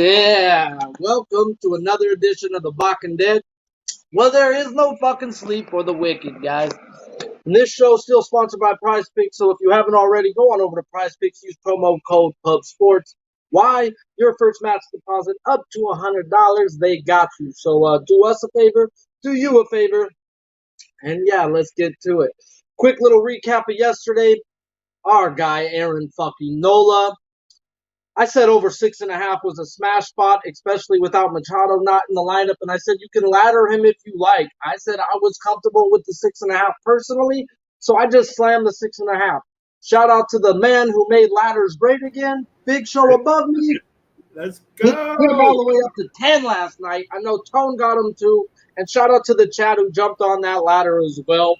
Yeah, welcome to another edition of the Balking Dead. Well, there is no fucking sleep for the wicked, guys. And this show is still sponsored by Prize Picks, so if you haven't already, go on over to Prize Picks, use promo code PUBSPORTS. Why? Your first match deposit up to $100, they got you. So do us a favor, do you a favor, and yeah, let's get to it. Quick little recap of yesterday. Our guy, Aaron fucking Nola. I said over 6.5 was a smash spot, especially without Machado not in the lineup. And I said you can ladder him if you like. I said I was comfortable with the 6.5 personally, so I just slammed the 6.5. Shout out to the man who made ladders great again. Big Show above me. Let's He go. came all the way up to 10 last night. I know Tone got him too. And shout out to the chat who jumped on that ladder as well.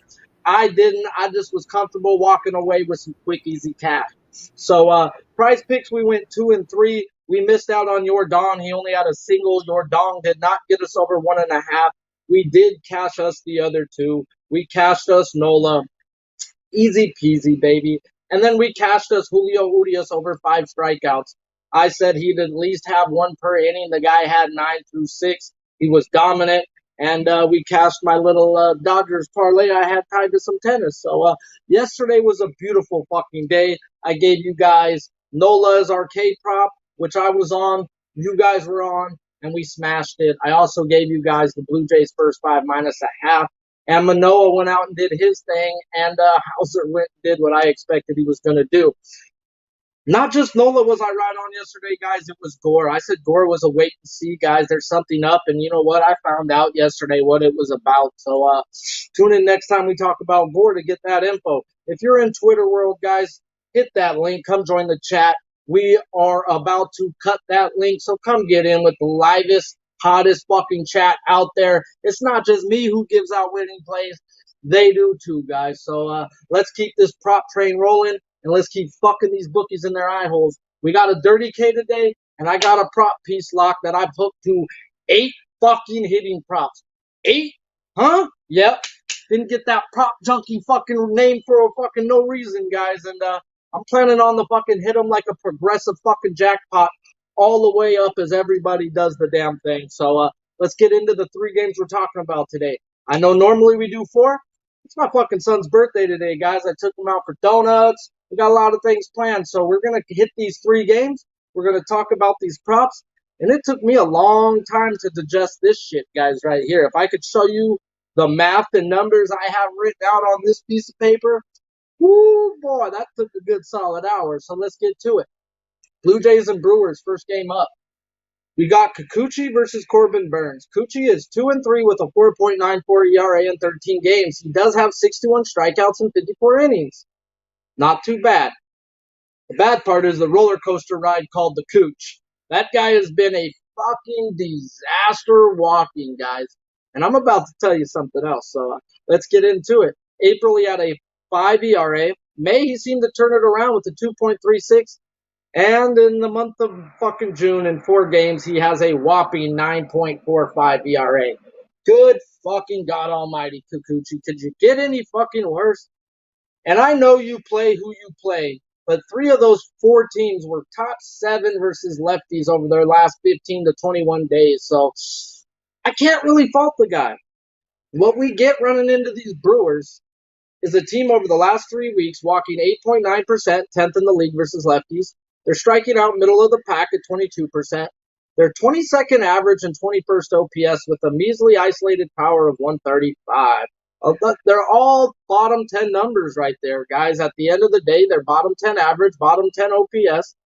I didn't. I just was comfortable walking away with some quick, easy cash. So, Prize Picks, we went 2 and 3. We missed out on Your Don. He only had a single. Your Don did not get us over 1.5. We did cash us the other two. We cashed us Nola. Easy peasy, baby. And then we cashed us Julio Urias over 5 strikeouts. I said he'd at least have one per inning. The guy had 9 through 6. He was dominant. And we cashed my little Dodgers parlay I had tied to some tennis. So yesterday was a beautiful fucking day. I gave you guys Nola's arcade prop, which I was on. You guys were on, and we smashed it. I also gave you guys the Blue Jays first 5 -0.5. And Manoah went out and did his thing, and Hauser went and did what I expected he was going to do. Not just Nola was I right on yesterday, guys. It was Gore. I said Gore was a wait and see, guys. There's something up, and you know what? I found out yesterday what it was about. So tune in next time we talk about Gore to get that info. If you're in Twitter world, guys, hit that link. Come join the chat. We are about to cut that link, so come get in with the livest, hottest fucking chat out there. It's not just me who gives out winning plays. They do too, guys. So let's keep this prop train rolling. And let's keep fucking these bookies in their eye holes. We got a dirty K today, and I got a prop piece lock that I've hooked to 8 fucking hitting props. 8? Huh? Yep. Didn't get that prop junkie fucking name for a fucking no reason, guys. And I'm planning on the fucking hit them like a progressive fucking jackpot all the way up as everybody does the damn thing. So let's get into the 3 games we're talking about today. I know normally we do 4. It's my fucking son's birthday today, guys. I took him out for donuts. We got a lot of things planned, so we're going to hit these 3 games. We're going to talk about these props, and it took me a long time to digest this shit, guys, right here. If I could show you the math and numbers I have written out on this piece of paper, whoo, boy, that took a good solid hour, so let's get to it. Blue Jays and Brewers, first game up. We got Kikuchi versus Corbin Burns. Kikuchi is 2 and 3 with a 4.94 ERA in 13 games. He does have 61 strikeouts in 54 innings. Not too bad. The bad part is the roller coaster ride called the Cooch. That guy has been a fucking disaster walking, guys. And I'm about to tell you something else, so let's get into it. April, he had a 5 ERA. May, he seemed to turn it around with a 2.36. And in the month of fucking June, in 4 games, he has a whopping 9.45 ERA. Good fucking God almighty, Kikuchi. Could you get any fucking worse? And I know you play who you play, but 3 of those 4 teams were top 7 versus lefties over their last 15 to 21 days. So I can't really fault the guy. What we get running into these Brewers is a team over the last 3 weeks walking 8.9%, 10th in the league versus lefties. They're striking out middle of the pack at 22%. They're 22nd average and 21st OPS with a measly isolated power of 135. They're all bottom 10 numbers right there, guys. At the end of the day, they're bottom 10 average, bottom 10 OPS.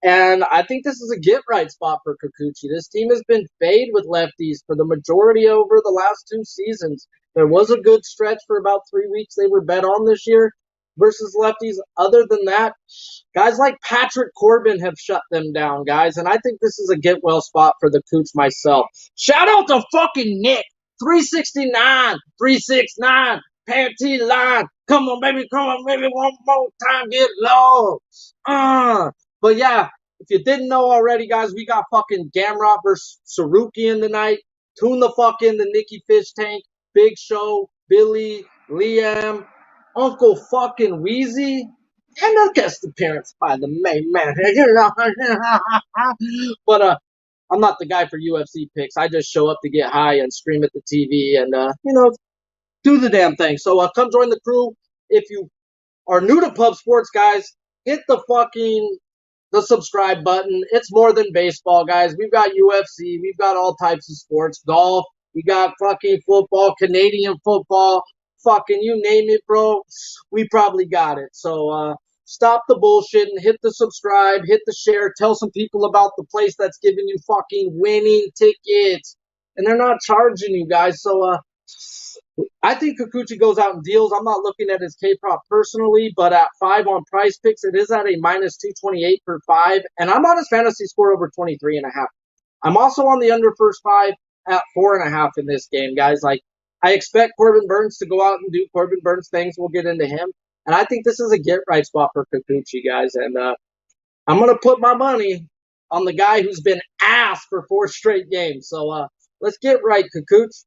And I think this is a get-right spot for Kikuchi. This team has been fade with lefties for the majority over the last 2 seasons. There was a good stretch for about 3 weeks they were bet on this year versus lefties. Other than that, guys like Patrick Corbin have shut them down, guys. And I think this is a get-well spot for the Cooch myself. Shout out to fucking Nick. 369, 369, panty line. Come on, baby, one more time, get low. But yeah, if you didn't know already, guys, we got fucking Gamrot versus Sarukian tonight. Tune the fuck in the Nicky Fish Tank, Big Show, Billy, Liam, Uncle fucking Wheezy, and a guest appearance by the main man. But I'm not the guy for UFC picks. I just show up to get high and scream at the TV and, do the damn thing. So come join the crew. If you are new to Pub Sports, guys, hit the subscribe button. It's more than baseball, guys. We've got UFC. We've got all types of sports. Golf. We got fucking football, Canadian football. Fucking you name it, bro. We probably got it. So stop the bullshit and hit the subscribe, hit the share. Tell some people about the place that's giving you fucking winning tickets. And they're not charging you guys. So I think Kikuchi goes out and deals. I'm not looking at his K-prop personally, but at 5 on Prize Picks, it is at a minus 228 per 5. And I'm on his fantasy score over 23.5. I'm also on the under first 5 at 4.5 in this game, guys. Like, I expect Corbin Burnes to go out and do Corbin Burnes things. We'll get into him. And I think this is a get-right spot for Kikuchi, guys. And I'm going to put my money on the guy who's been ass for 4 straight games. So let's get right, Kikuchi.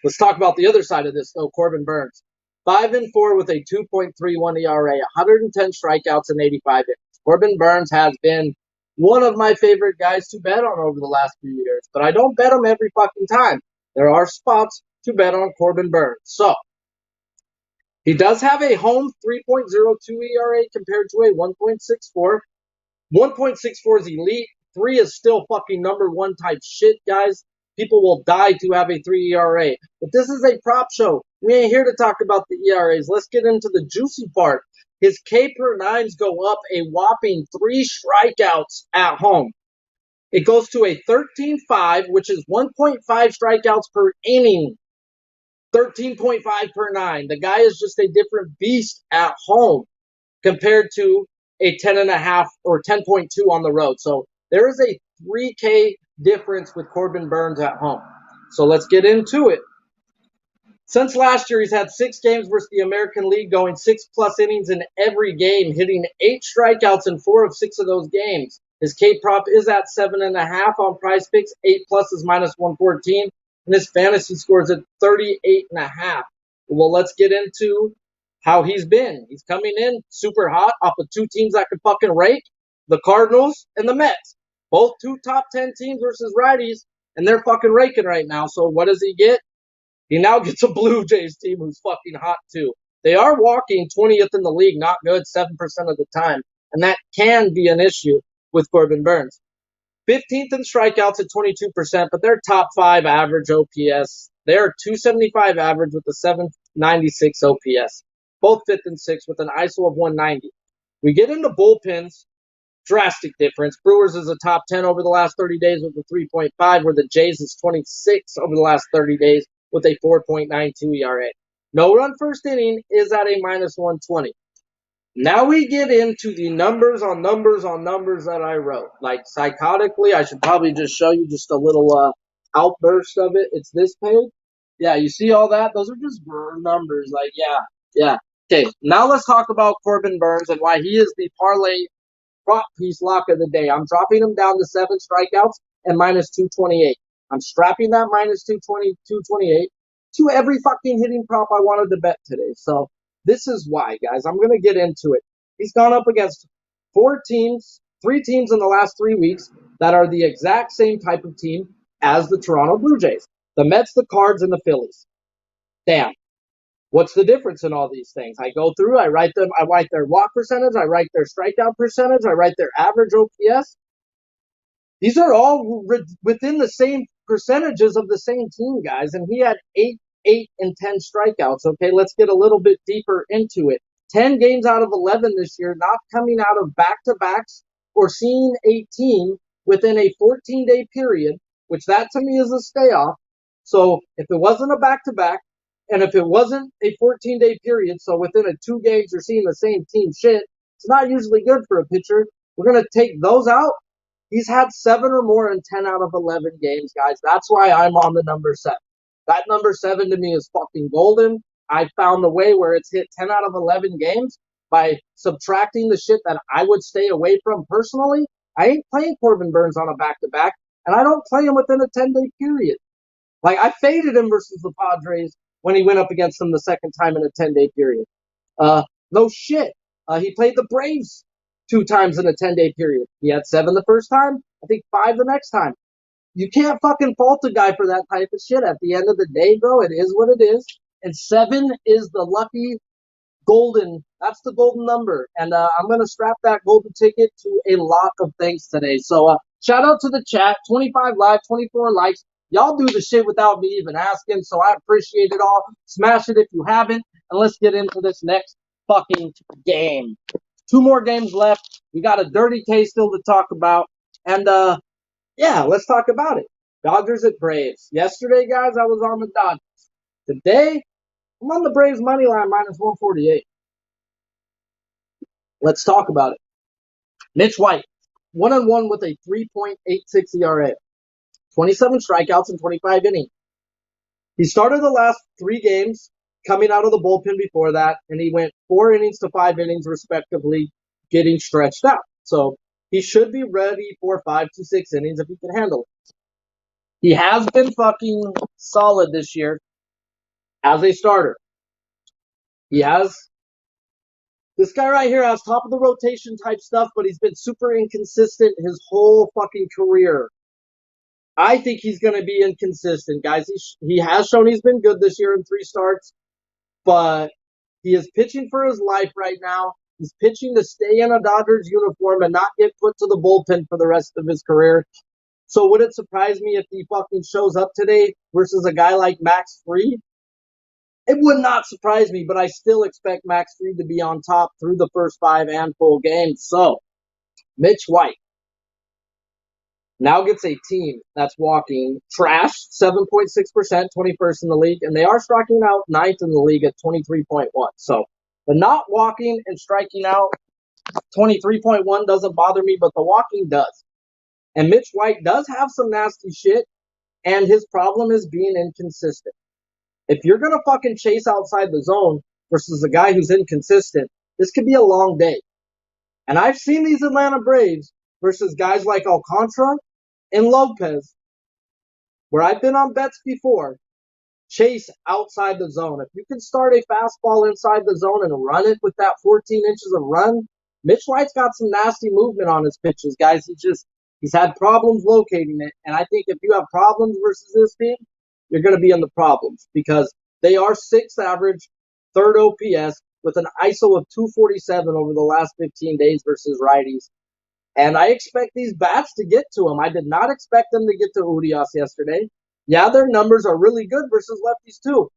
Let's talk about the other side of this, though. Corbin Burnes, 5-4 with a 2.31 ERA, 110 strikeouts and 85 innings. Corbin Burnes has been one of my favorite guys to bet on over the last few years, but I don't bet him every fucking time. There are spots to bet on Corbin Burnes. So he does have a home 3.02 ERA compared to a 1.64. 1.64 is elite. 3 is still fucking number 1 type shit, guys. People will die to have a 3 ERA. But this is a prop show. We ain't here to talk about the ERAs. Let's get into the juicy part. His K per 9s go up a whopping 3 strikeouts at home. It goes to a 13.5, which is 1.5 strikeouts per inning. 13.5 per 9. The guy is just a different beast at home compared to a 10.5 or 10.2 on the road. So there is a 3K difference with Corbin Burnes at home. So let's get into it. Since last year, he's had 6 games versus the American League, going 6+ innings in every game, hitting 8 strikeouts in 4 of 6 of those games. His K prop is at 7.5 on Prize Picks. 8+ is minus 114, and his fantasy score is at 38.5. Well, let's get into how he's been. He's coming in super hot off of 2 teams that can fucking rake, the Cardinals and the Mets. Both 2 top 10 teams versus righties, and they're fucking raking right now. So what does he get? He now gets a Blue Jays team who's fucking hot too. They are walking 20th in the league, not good 7% of the time. And that can be an issue with Corbin Burnes. 15th in strikeouts at 22%, but they're top 5 average OPS. They're 275 average with a 796 OPS. Both 5th and 6th with an ISO of 190. We get into bullpens. Drastic difference. Brewers is a top 10 over the last 30 days with a 3.5, where the Jays is 26 over the last 30 days with a 4.92 ERA. No run first inning is at a minus 120. Now we get into the numbers on numbers on numbers that I wrote. Like, psychotically, I should probably just show you just a little outburst of it. It's this page. Yeah, you see all that? Those are just numbers. Like, yeah. Okay, now let's talk about Corbin Burnes and why he is the parlay prop piece lock of the day. I'm dropping him down to 7 strikeouts and minus 228. I'm strapping that minus 228 to every fucking hitting prop I wanted to bet today. So this is why, guys. I'm going to get into it. He's gone up against 3 teams in the last 3 weeks that are the exact same type of team as the Toronto Blue Jays. The Mets, the Cards, and the Phillies. Damn. What's the difference in all these things? I go through, I write their walk percentage, I write their strikeout percentage, I write their average OPS. These are all within the same percentages of the same team, guys. And he had 8, and 10 strikeouts. Okay, let's get a little bit deeper into it. 10 games out of 11 this year, not coming out of back-to-backs or seeing a team within a 14-day period, which that to me is a stay-off. So if it wasn't a back-to-back, and if it wasn't a 14-day period, so within a 2 games you're seeing the same team shit, it's not usually good for a pitcher. We're going to take those out. He's had 7 or more in 10 out of 11 games, guys. That's why I'm on the number 7. That number 7 to me is fucking golden. I found a way where it's hit 10 out of 11 games by subtracting the shit that I would stay away from personally. I ain't playing Corbin Burnes on a back-to-back, and I don't play him within a 10-day period. Like, I faded him versus the Padres when he went up against them the second time in a 10-day period. No shit. He played the Braves 2 times in a 10-day period. He had 7 the first time, I think 5 the next time. You can't fucking fault a guy for that type of shit. At the end of the day, bro, it is what it is. And 7 is the lucky golden. That's the golden number. And I'm going to strap that golden ticket to a lot of things today. So shout out to the chat. 25 live, 24 likes. Y'all do the shit without me even asking. So I appreciate it all. Smash it if you haven't. And let's get into this next fucking game. 2 more games left. We got a dirty case still to talk about. And yeah, let's talk about it. Dodgers at Braves. Yesterday, guys, I was on the Dodgers. Today, I'm on the Braves money line minus 148. Let's talk about it. Mitch White, 1-1 with a 3.86 ERA, 27 strikeouts in 25 innings. He started the last 3 games coming out of the bullpen before that, and he went 4 innings to 5 innings respectively, getting stretched out. So he should be ready for 5 to 6 innings if he can handle it. He has been fucking solid this year as a starter. This guy right here has top of the rotation type stuff, but he's been super inconsistent his whole fucking career. I think he's going to be inconsistent, guys. He has shown he's been good this year in 3 starts, but he is pitching for his life right now. He's pitching to stay in a Dodgers uniform and not get put to the bullpen for the rest of his career. So would it surprise me if he fucking shows up today versus a guy like Max Fried? It would not surprise me, but I still expect Max Fried to be on top through the first 5 and full games. So, Mitch White now gets a team that's walking trash, 7.6%, 21st in the league, and they are striking out 9th in the league at 23.1. So, the not walking and striking out 23.1 doesn't bother me, but the walking does. And Mitch White does have some nasty shit, and his problem is being inconsistent. If you're going to fucking chase outside the zone versus a guy who's inconsistent, this could be a long day. And I've seen these Atlanta Braves versus guys like Alcantara and Lopez, where I've been on bets before, chase outside the zone. If you can start a fastball inside the zone and run it with that 14 inches of run, Mitch White's got some nasty movement on his pitches, guys. He's had problems locating it. And I think if you have problems versus this team, you're going to be in the problems because they are 6th average, 3rd OPS with an ISO of 247 over the last 15 days versus righties. And I expect these bats to get to him. I did not expect them to get to Urias yesterday. Yeah, their numbers are really good versus lefties too.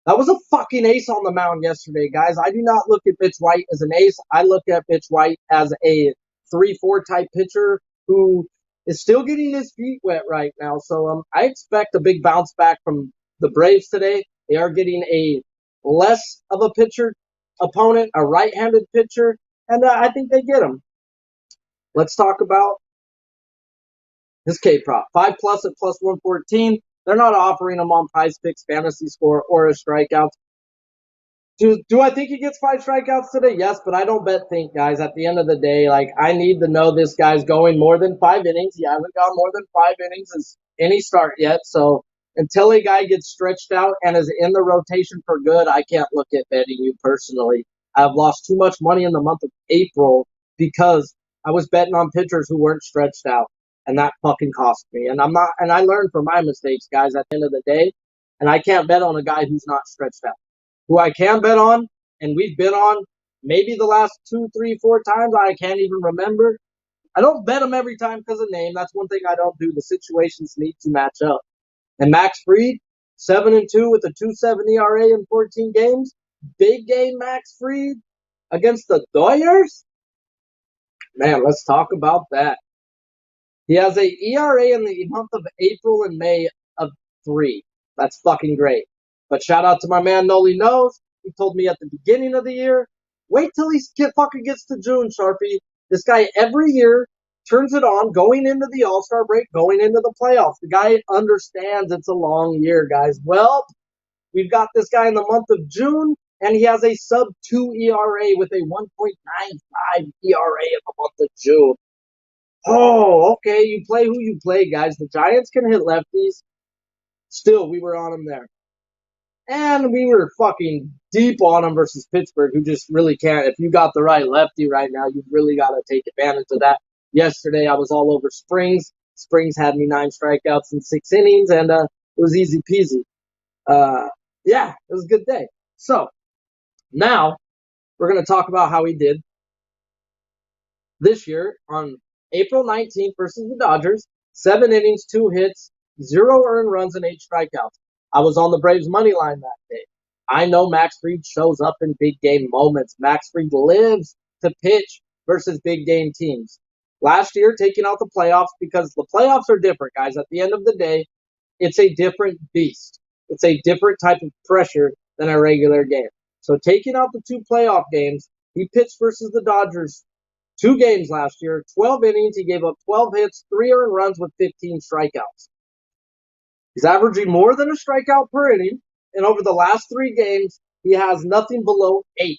That was a fucking ace on the mound yesterday, guys. I do not look at Mitch White as an ace. I look at Mitch White as a 3-4 type pitcher who is still getting his feet wet right now. So I expect a big bounce back from the Braves today. They are getting a less of a pitcher opponent, a right-handed pitcher, and I think they get him. Let's talk about his K-prop. 5+ at plus 114. They're not offering him on Prize Picks, Fantasy Score, or a strikeout. Do I think he gets 5 strikeouts today? Yes, but I don't think, guys. At the end of the day, like, I need to know this guy's going more than 5 innings. He hasn't gone more than 5 innings as any start yet. So until a guy gets stretched out and is in the rotation for good, I can't look at betting you personally. I've lost too much money in the month of April because I was betting on pitchers who weren't stretched out, and that fucking cost me. And I learned from my mistakes, guys, at the end of the day. And I can't bet on a guy who's not stretched out. Who I can bet on, and we've been on maybe the last 2, 3, 4 times, I can't even remember. I don't bet them every time because of name. That's one thing I don't do. The situations need to match up. And Max Fried, 7-2 with a 2.7 ERA in 14 games. Big game Max Fried against the Dodgers. Man, let's talk about that. He has a ERA in the month of April and May of 3. That's fucking great. But shout out to my man Noli Knows. He told me at the beginning of the year, wait till he fucking gets to June, Sharpie. This guy every year turns it on going into the All-Star break, going into the playoffs. The guy understands it's a long year, guys. Well, we've got this guy in the month of June, and he has a sub-2 ERA with a 1.95 ERA in the month of June. Oh, okay, you play who you play, guys. The Giants can hit lefties. Still, we were on him there. And we were fucking deep on him versus Pittsburgh, who just really can't. If you got the right lefty right now, you've really got to take advantage of that. Yesterday, I was all over Springs. Springs had me 9 strikeouts in 6 innings, and it was easy peasy. Yeah, it was a good day. So now we're going to talk about how he did this year on April 19th versus the Dodgers. 7 innings, 2 hits, 0 earned runs, and 8 strikeouts. I was on the Braves money line that day. I know Max Fried shows up in big game moments. Max Fried lives to pitch versus big game teams. Last year, taking out the playoffs because the playoffs are different, guys. At the end of the day, it's a different beast. It's a different type of pressure than a regular game. So taking out the 2 playoff games, he pitched versus the Dodgers 2 games last year, 12 innings. He gave up 12 hits, 3 earned runs with 15 strikeouts. He's averaging more than a strikeout per inning, and over the last 3 games, he has nothing below 8.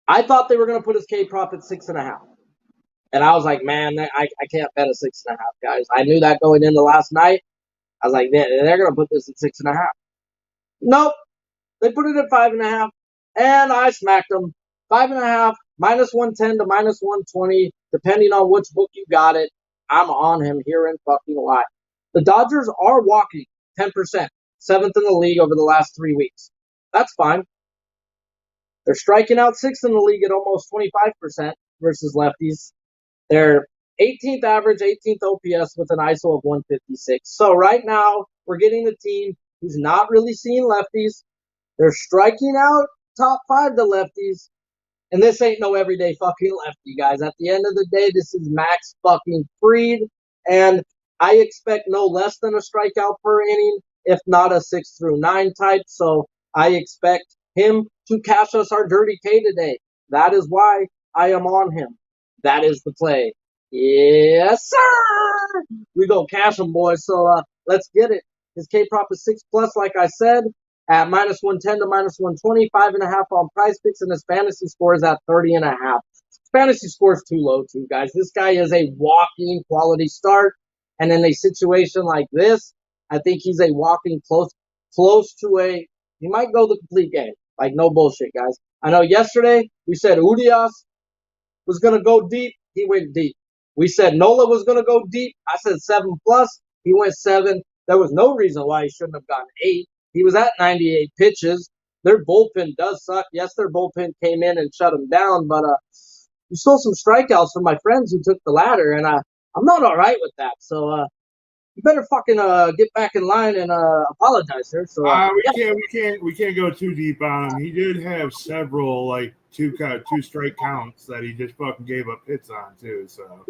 I thought they were going to put his K prop at 6.5. And I was like, man, I can't bet a 6.5, guys. I knew that going into last night. I was like, they're going to put this at 6.5. Nope. They put it at 5.5, and I smacked them. 5.5, minus 110 to minus 120, depending on which book you got it. I'm on him here in fucking why. The Dodgers are walking 10%, 7th in the league over the last 3 weeks. That's fine. They're striking out 6th in the league at almost 25% versus lefties. They're 18th average, 18th OPS with an ISO of 156. So right now, we're getting a team who's not really seeing lefties. They're striking out top 5 to lefties. And this ain't no everyday fucking lefty, guys. At the end of the day, this is Max fucking Fried. And I expect no less than a strikeout per inning, if not a 6 through 9 type. So I expect him to cash us our dirty K today. That is why I am on him. That is the play. Yes, sir. We go cash him, boys. So let's get it. His K prop is 6 plus, like I said, at minus 110 to minus 120, 5.5 on price picks, and his fantasy score is at 30.5. His fantasy score is too low, too, guys. This guy is a walking quality start. And in a situation like this, I think he's a walking close to a, he might go the complete game. Like, no bullshit, guys. I know yesterday we said Urias was going to go deep. He went deep. We said Nola was going to go deep. I said 7 plus. He went 7. There was no reason why he shouldn't have gotten 8. He was at 98 pitches. Their bullpen does suck. Yes, their bullpen came in and shut him down, but you stole some strikeouts from my friends who took the ladder, and I'm not all right with that. So you better fucking get back in line and apologize, sir. So we can't go too deep on him. He did have several like two strike counts that he just fucking gave up hits on too. So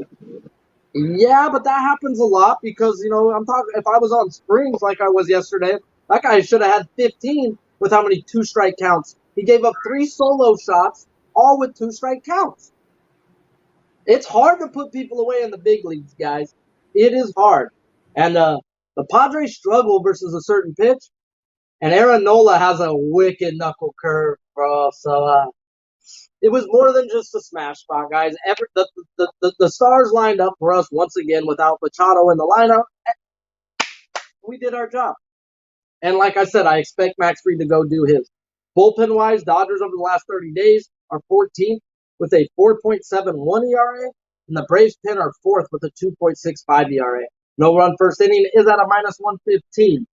yeah, but that happens a lot because I'm talking. If I was on Springs like I was yesterday, that guy should have had 15 with how many 2 strike counts. He gave up 3 solo shots, all with 2 strike counts. It's hard to put people away in the big leagues, guys. It is hard. And the Padres struggle versus a certain pitch, and Aaron Nola has a wicked knuckle curve, bro. So it was more than just a smash spot, guys. The stars lined up for us once again without Machado in the lineup. We did our job. And like I said, I expect Max Fried to go do his. Bullpen-wise, Dodgers over the last 30 days are 14th with a 4.71 ERA, and the Braves pen are 4th with a 2.65 ERA. No run first inning is at a minus 115.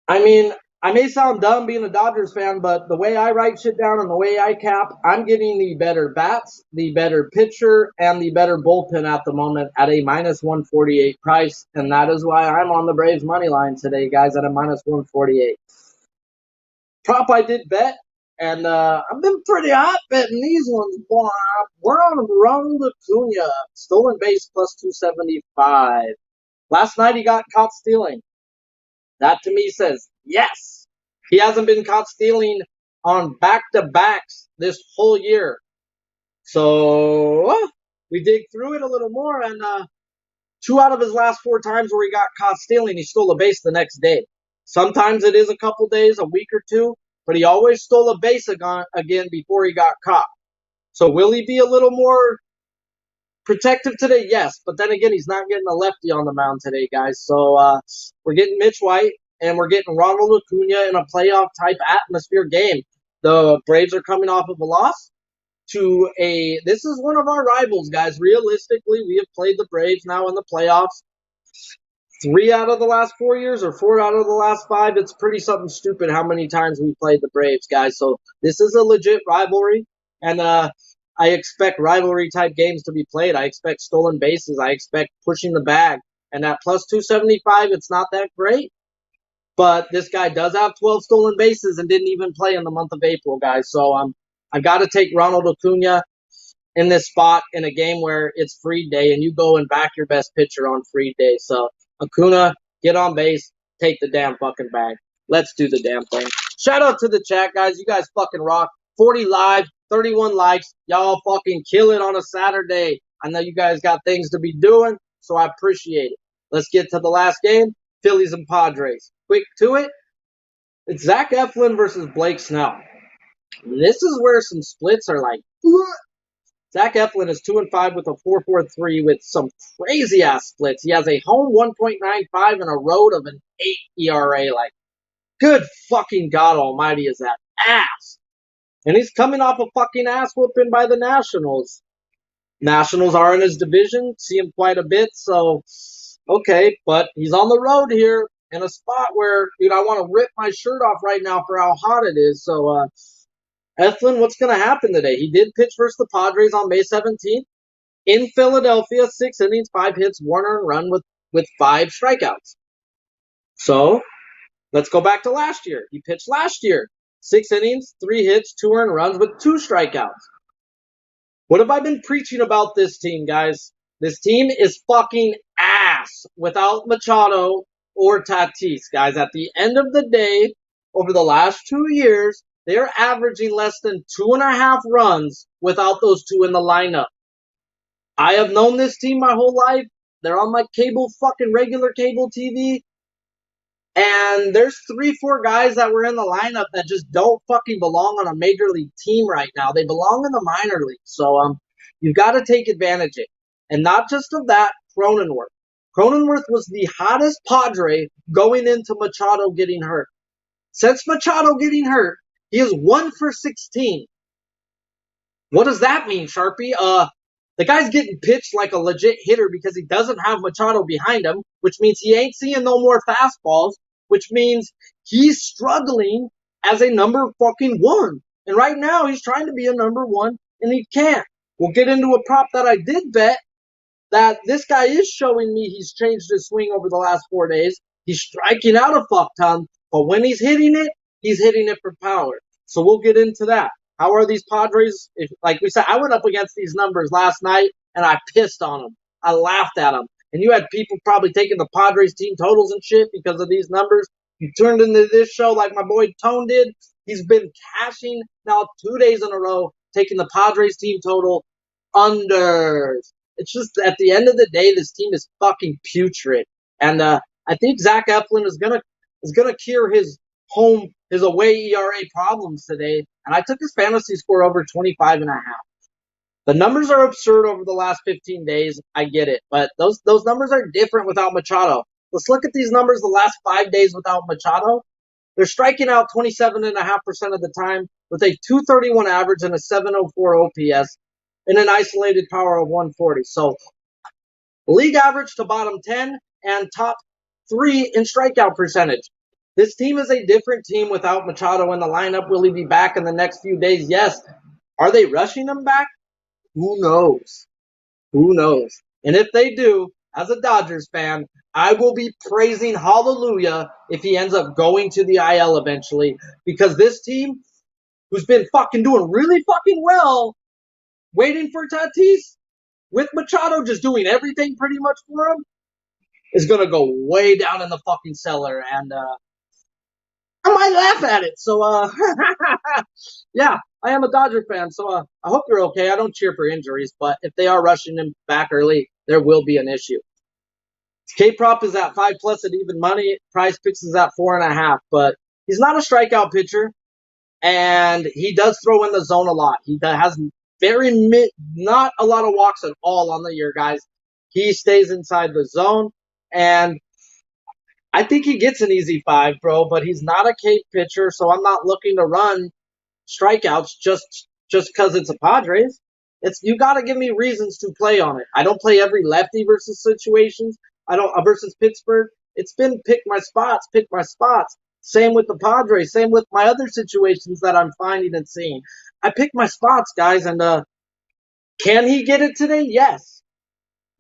I mean, I may sound dumb being a Dodgers fan, but the way I write shit down and the way I cap, I'm getting the better bats, the better pitcher, and the better bullpen at the moment at a minus 148 price, and that is why I'm on the Braves money line today, guys, at a minus 148. Prop I did bet, and I've been pretty hot betting these ones, boy. We're on Ronald Acuna, stolen base plus 275. Last night he got caught stealing. That to me says yes. He hasn't been caught stealing on back-to-backs this whole year. So we dig through it a little more, and 2 out of his last 4 times where he got caught stealing, he stole a base the next day. Sometimes it is a couple days, a week or 2, but he always stole a base again before he got caught. So will he be a little more protective today? Yes, but then again, he's not getting a lefty on the mound today, guys. So we're getting Mitch White, and we're getting Ronald Acuna in a playoff-type atmosphere game. The Braves are coming off of a loss to a. This is one of our rivals, guys. Realistically, we have played the Braves now in the playoffs. 3 out of the last 4 years or 4 out of the last 5. It's pretty something stupid how many times we played the Braves, guys. So this is a legit rivalry, and I expect rivalry type games to be played. I expect stolen bases. I expect pushing the bag. And at plus 275, it's not that great. But this guy does have 12 stolen bases and didn't even play in the month of April, guys. So I got to take Ronald Acuna in this spot in a game where it's free day and you go and back your best pitcher on free day. So Acuna, get on base, take the damn fucking bag. Let's do the damn thing. Shout out to the chat, guys. You guys fucking rock. 40 live, 31 likes. Y'all fucking kill it on a Saturday. I know you guys got things to be doing, so I appreciate it. Let's get to the last game. Phillies and Padres. Quick to it. It's Zach Eflin versus Blake Snell. This is where some splits are like, Zach Eflin is 2-5 with a 4.43 with some crazy ass splits. He has a home 1.95 and a road of an 8 ERA. Like, good fucking God Almighty is that ass. And he's coming off a fucking ass whooping by the Nationals. Nationals are in his division, see him quite a bit, so okay, but he's on the road here in a spot where, dude, I want to rip my shirt off right now for how hot it is. So, Eflin, what's going to happen today? He did pitch versus the Padres on May 17th in Philadelphia, 6 innings, 5 hits, 1 earned run with 5 strikeouts. So, let's go back to last year. He pitched last year, 6 innings, 3 hits, 2 earned runs with 2 strikeouts. What have I been preaching about this team, guys? This team is fucking ass without Machado or Tatis, guys. At the end of the day, over the last 2 years, they're averaging less than 2.5 runs without those two in the lineup. I have known this team my whole life. They're on my regular cable TV. And there's 3-4 guys that were in the lineup that just don't fucking belong on a major league team right now. They belong in the minor league. So you've got to take advantage of it. And not just of that, Cronenworth. Cronenworth was the hottest Padre going into Machado getting hurt. Since Machado getting hurt, he is 1 for 16. What does that mean, Sharpie? The guy's getting pitched like a legit hitter because he doesn't have Machado behind him, which means he ain't seeing no more fastballs, which means he's struggling as a number fucking 1. And right now he's trying to be a number 1 and he can't. We'll get into a prop that I did bet that this guy is showing me he's changed his swing over the last 4 days. He's striking out a fuck ton, but when he's hitting it for power. So we'll get into that. How are these Padres? Like we said, I went up against these numbers last night, and I pissed on them. I laughed at them. And you had people probably taking the Padres team totals and shit because of these numbers. You turned into this show like my boy Tone did. He's been cashing now 2 days in a row, taking the Padres team total unders. It's just at the end of the day, this team is fucking putrid. And I think Zach Eflin is gonna cure his away ERA problems today, and I took his fantasy score over 25.5. The numbers are absurd over the last 15 days. I get it, but those numbers are different without Machado. Let's look at these numbers the last 5 days without Machado. They're striking out 27.5% of the time with a 231 average and a 704 OPS and an isolated power of 140. So league average to bottom 10 and top 3 in strikeout percentage. This team is a different team without Machado in the lineup. Will he be back in the next few days? Yes. Are they rushing him back? Who knows? Who knows? And if they do, as a Dodgers fan, I will be praising hallelujah if he ends up going to the IL eventually, because this team, who's been fucking doing really fucking well, waiting for Tatis, with Machado just doing everything pretty much for him, is going to go way down in the fucking cellar, and I might laugh at it. So, yeah, I am a Dodger fan, so I hope you're okay. I don't cheer for injuries, but if they are rushing him back early, there will be an issue. K-Prop is at 5+ at even money. Prize Picks is at 4.5, but he's not a strikeout pitcher, and he does throw in the zone a lot. He has not a lot of walks at all on the year, guys. He stays inside the zone, and I think he gets an easy 5, bro, but he's not a K pitcher, so I'm not looking to run strikeouts just just because it's a Padres. You got to give me reasons to play on it. I don't play every lefty versus situations. I don't versus Pittsburgh. It's been pick my spots, pick my spots. Same with the Padres. Same with my other situations that I'm finding and seeing. I pick my spots, guys, and can he get it today? Yes,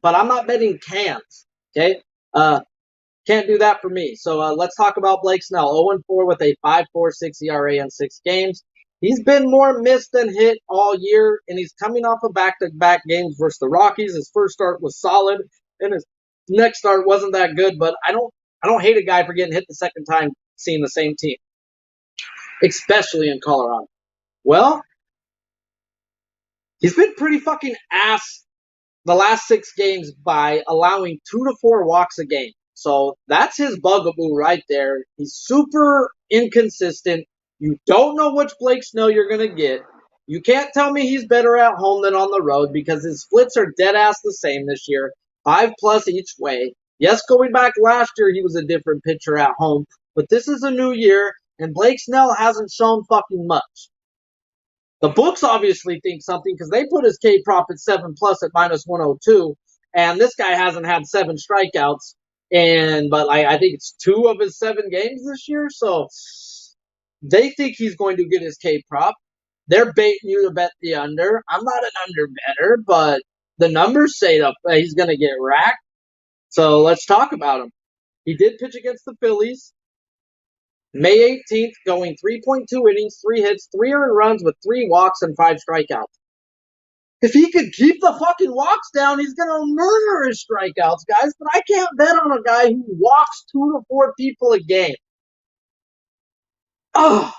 but I'm not betting cans. Okay, can't do that for me. So let's talk about Blake Snell. 0-4 with a 5.46 ERA in 6 games. He's been more missed than hit all year, and he's coming off of back-to-back games versus the Rockies. His first start was solid, and his next start wasn't that good. But I don't hate a guy for getting hit the second time seeing the same team, especially in Colorado. Well, he's been pretty fucking ass the last 6 games by allowing 2 to 4 walks a game. So that's his bugaboo right there. He's super inconsistent. You don't know which Blake Snell you're going to get. You can't tell me he's better at home than on the road because his splits are dead ass the same this year. 5+ each way. Yes, going back last year, he was a different pitcher at home. But this is a new year, and Blake Snell hasn't shown fucking much. The books obviously think something because they put his K prop at 7+ at -102, and this guy hasn't had 7 strikeouts, but I think it's 2 of his 7 games this year. So they think he's going to get his K prop. They're baiting you to bet the under. I'm not an under better, but the numbers say that he's going to get racked. So let's talk about him. He did pitch against the Phillies. May 18th, going 3.2 innings, 3 hits, 3 earned runs with 3 walks and 5 strikeouts. If he could keep the fucking walks down, he's going to murder his strikeouts, guys. But I can't bet on a guy who walks 2 to 4 people a game. Oh,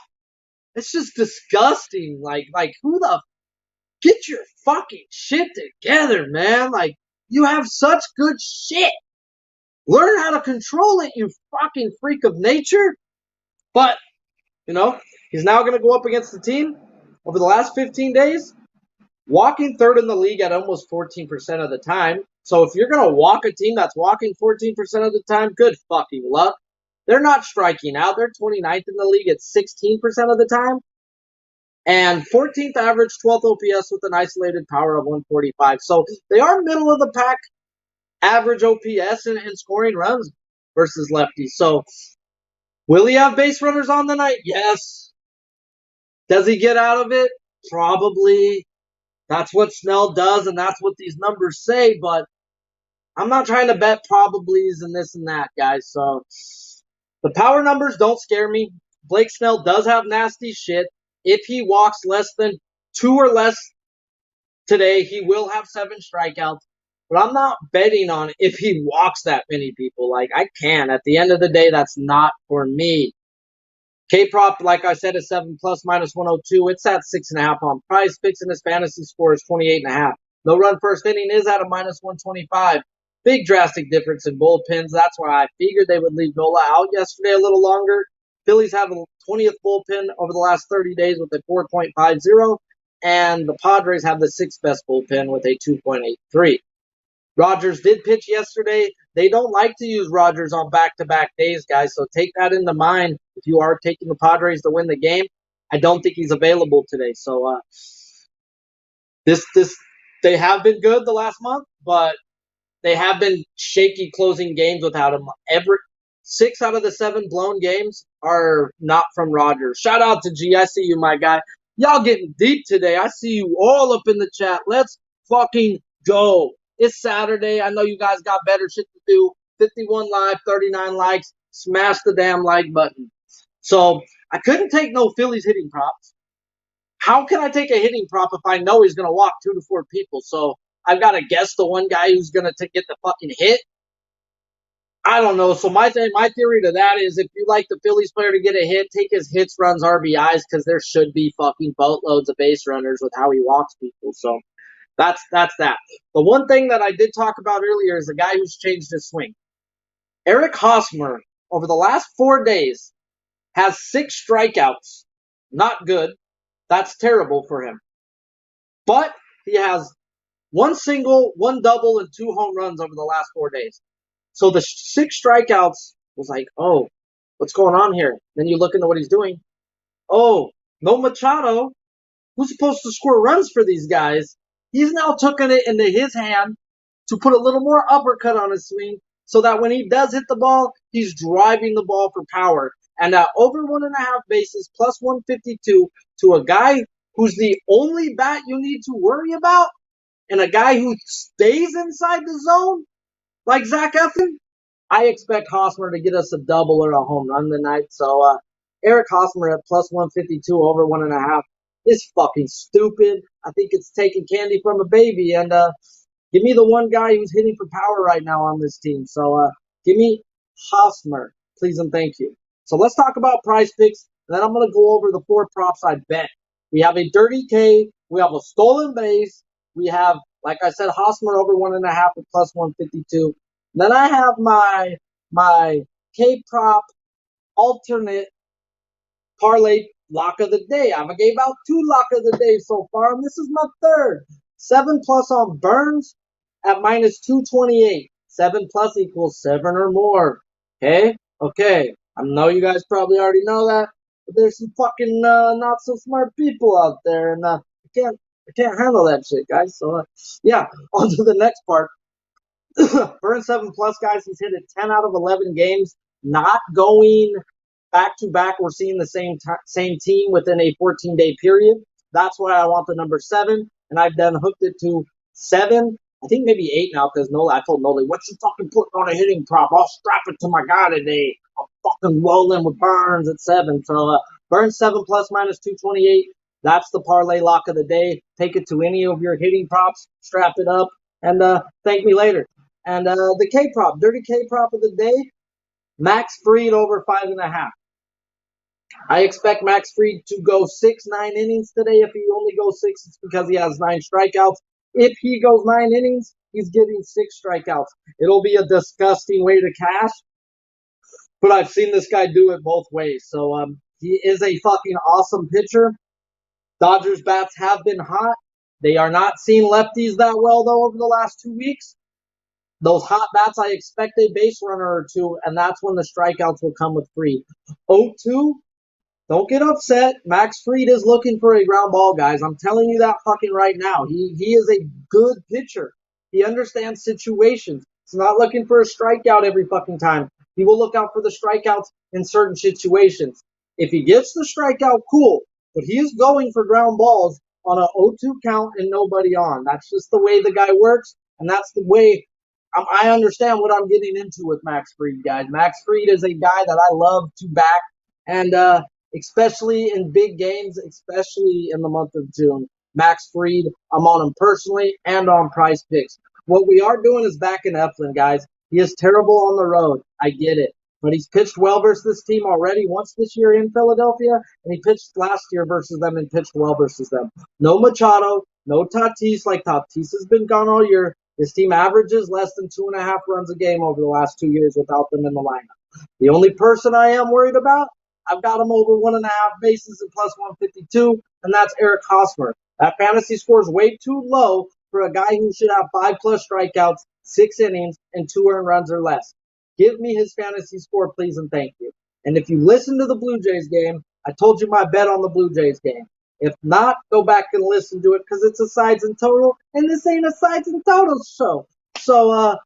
it's just disgusting. Like who the get your fucking shit together, man. Like, you have such good shit. Learn how to control it, you fucking freak of nature. But, he's now going to go up against the team over the last 15 days, walking third in the league at almost 14% of the time. So if you're going to walk a team that's walking 14% of the time, good fucking luck. They're not striking out. They're 29th in the league at 16% of the time. And 14th average, 12th OPS with an isolated power of 145. So they are middle of the pack average OPS and scoring runs versus lefties. So will he have base runners on the night? Yes. Does he get out of it? Probably. That's what Snell does, and that's what these numbers say, but I'm not trying to bet probablys and this and that, guys. So the power numbers don't scare me. Blake Snell does have nasty shit. If he walks less than 2 or less today, he will have 7 strikeouts. But I'm not betting on if he walks that many people. Like, I can. At the end of the day, that's not for me. K-prop, like I said, is 7+ -102. It's at 6.5 on price. Fixing his fantasy score is 28.5. No run first inning is at a -125. Big drastic difference in bullpens. That's why I figured they would leave Nola out yesterday a little longer. Phillies have the 20th bullpen over the last 30 days with a 4.50, and the Padres have the 6th best bullpen with a 2.83. Rogers did pitch yesterday. They don't like to use Rogers on back-to-back days, guys, so take that into mind if you are taking the Padres to win the game. I don't think he's available today. So they have been good the last month, but they have been shaky closing games without him. 6 out of the 7 blown games are not from Rogers. Shout out to G. I see you, my guy. Y'all getting deep today. I see you all up in the chat. Let's fucking go. It's Saturday. I know you guys got better shit to do. 51 live, 39 likes. Smash the damn like button. So I couldn't take no Phillies hitting props. How can I take a hitting prop if I know he's going to walk 2 to 4 people? So I've got to guess the one guy who's going to get the fucking hit. I don't know. So my theory to that is if you like the Phillies player to get a hit, take his hits, runs, RBIs, because there should be fucking boatloads of base runners with how he walks people. So that's that. The one thing that I did talk about earlier is a guy who's changed his swing. Eric Hosmer, over the last 4 days, has 6 strikeouts. Not good. That's terrible for him. But he has 1 single, 1 double, and 2 home runs over the last 4 days. So the 6 strikeouts was like, oh, what's going on here? Then you look into what he's doing. Oh, no Machado. who's supposed to score runs for these guys, he's now taken it into his hand to put a little more uppercut on his swing so that when he does hit the ball, he's driving the ball for power. And over 1.5 bases plus 152 to a guy who's the only bat you need to worry about and a guy who stays inside the zone like Zach Eflin, I expect Hosmer to get us a double or a home run tonight. So Eric Hosmer at plus 152 over 1.5 is fucking stupid. I think it's taking candy from a baby. And give me the one guy who's hitting for power right now on this team. So give me Hosmer, please and thank you. So let's talk about price picks. And then I'm going to go over the 4 props I bet. We have a dirty K. We have a stolen base. We have, like I said, Hosmer over 1.5 at plus 152. Then I have my K prop alternate parlay lock of the day. I gave out 2 lock of the day so far, and this is my third. 7 plus on Burns at minus 228. 7 plus equals 7 or more. Okay. I know you guys probably already know that, but there's some fucking not so smart people out there, and I can't handle that shit, guys. So yeah, on to the next part. Burns 7 plus, guys. He's hit it 10 out of 11 games, not going back to back. We're seeing the same team within a 14-day period. That's why I want the number 7, and I've then hooked it to 7. I think maybe 8 now because I told Noli, what you fucking putting on a hitting prop? I'll strap it to my guy today. I'm fucking rolling with Burns at 7. So Burns 7 plus minus 228. That's the parlay lock of the day. Take it to any of your hitting props, strap it up, and thank me later. And the K prop, dirty K prop of the day, Max Fried over 5.5. I expect Max Fried to go 6-9 innings today. If he only goes 6, it's because he has 9 strikeouts. If he goes 9 innings, he's getting 6 strikeouts. It'll be a disgusting way to cash, but I've seen this guy do it both ways. So he is a fucking awesome pitcher. Dodgers bats have been hot. They are not seeing lefties that well, though, over the last 2 weeks. Those hot bats, I expect a base runner or 2, and that's when the strikeouts will come with Fried. 0-2, don't get upset. Max Fried is looking for a ground ball, guys. I'm telling you that fucking right now. He is a good pitcher. He understands situations. He's not looking for a strikeout every fucking time. He will look out for the strikeouts in certain situations. If he gets the strikeout, cool. But he is going for ground balls on a 0-2 count and nobody on. That's just the way the guy works, and that's the way I understand what I'm getting into with Max Fried, guys. Max Fried is a guy that I love to back, and especially in big games, especially in the month of June. Max Fried, I'm on him personally and on Price Picks. What we are doing is backing Eflin, guys. He is terrible on the road. I get it. But he's pitched well versus this team already once this year in Philadelphia, and he pitched last year versus them and pitched well versus them. No Machado, no Tatis, like Tatis has been gone all year. This team averages less than 2.5 runs a game over the last 2 years without them in the lineup. The only person I am worried about, I've got him over 1.5 bases and plus 152, and that's Eric Hosmer. That fantasy score is way too low for a guy who should have 5+ strikeouts, 6 innings, and 2 earned runs or less. Give me his fantasy score, please, and thank you. And if you listen to the Blue Jays game, I told you my bet on the Blue Jays game. If not, go back and listen to it because it's a sides and total, and this ain't a sides and totals show. So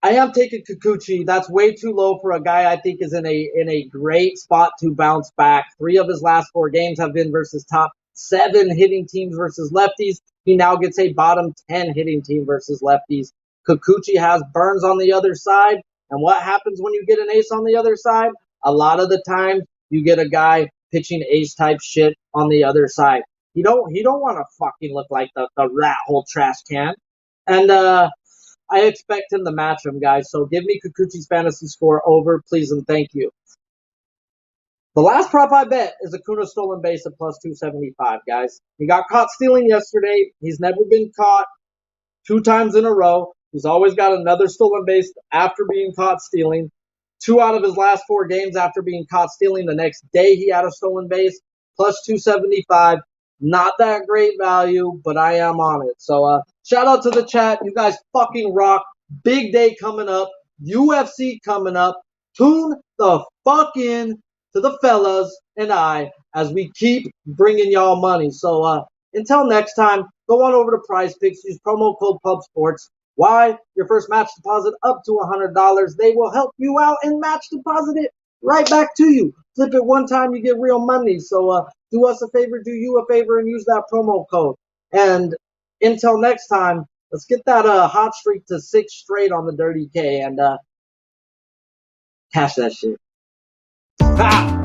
I am taking Kikuchi. That's way too low for a guy I think is in a great spot to bounce back. 3 of his last 4 games have been versus top 7 hitting teams versus lefties. He now gets a bottom 10 hitting team versus lefties. Kikuchi has Burns on the other side. And what happens when you get an ace on the other side? A lot of the time, you get a guy pitching ace type shit on the other side. He don't want to fucking look like the rat hole trash can. And I expect him to match him, guys. So give me Kikuchi's fantasy score over, please and thank you. The last prop I bet is Acuna stolen base at plus 275, guys. He got caught stealing yesterday. He's never been caught 2 times in a row. He's always got another stolen base after being caught stealing. 2 out of his last 4 games after being caught stealing. The next day he had a stolen base. Plus 275. Not that great value, but I am on it. So shout out to the chat. You guys fucking rock. Big day coming up. UFC coming up. Tune the fuck in to the fellas and I as we keep bringing y'all money. So until next time, go on over to Prize Picks. Use promo code PubSports. Why? Your first match deposit up to $100. They will help you out and match deposit it right back to you. Flip it one time, you get real money. So do us a favor, do you a favor, and use that promo code. And until next time, let's get that hot streak to 6 straight on the Dirty K and cash that shit. Ha!